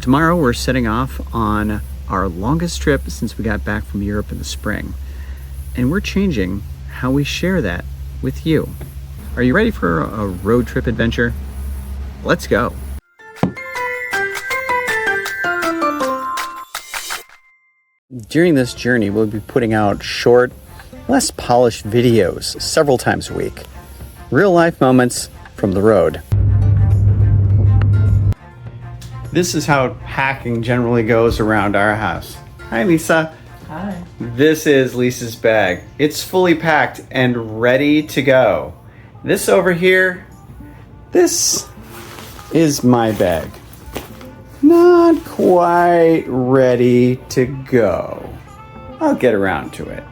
Tomorrow we're setting off on our longest trip since we got back from Europe in the spring. And we're changing how we share that with you. Are you ready for a road trip adventure? Let's go. During this journey, we'll be putting out short, less polished videos several times a week. Real life moments from the road. This is how packing generally goes around our house. Hi, Lisa. Hi. This is Lisa's bag. It's fully packed and ready to go. This over here, this is my bag. Not quite ready to go. I'll get around to it.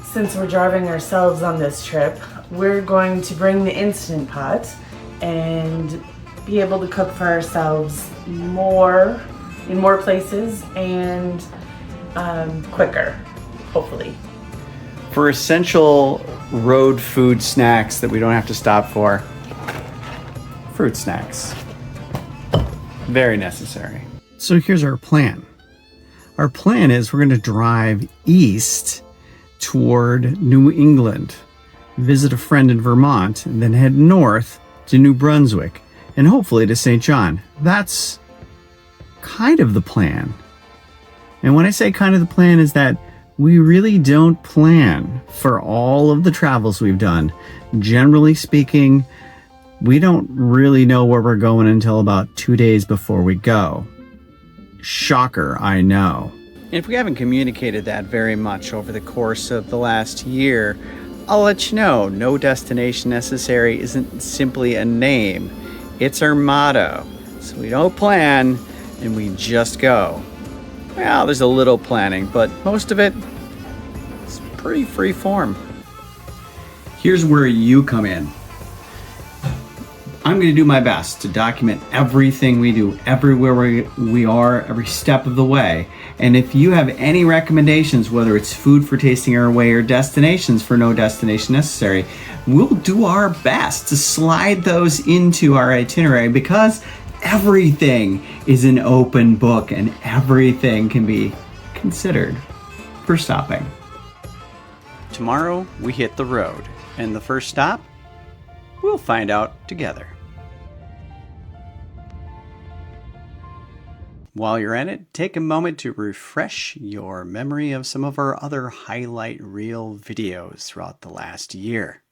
Since we're driving ourselves on this trip, we're going to bring the Instant Pot and be able to cook for ourselves more in more places and quicker, hopefully. For essential road food snacks that we don't have to stop for, fruit snacks. Very necessary. So here's our plan. Our plan is we're going to drive east toward New England, visit a friend in Vermont, and then head north to New Brunswick, and hopefully to St. John. That's kind of the plan. And when I say kind of the plan is that we really don't plan for all of the travels we've done. Generally speaking, we don't really know where we're going until about 2 days before we go. Shocker, I know. And if we haven't communicated that very much over the course of the last year, I'll let you know, no destination necessary isn't simply a name. It's our motto. So we don't plan and we just go. Well, there's a little planning, but most of it is pretty free form. Here's where you come in. I'm going to do my best to document everything we do, everywhere we are, every step of the way. And if you have any recommendations, whether it's food for tasting our way or destinations for no destination necessary, we'll do our best to slide those into our itinerary, because everything is an open book and everything can be considered for stopping. Tomorrow we hit the road, and the first stop, we'll find out together. While you're at it, take a moment to refresh your memory of some of our other highlight reel videos throughout the last year.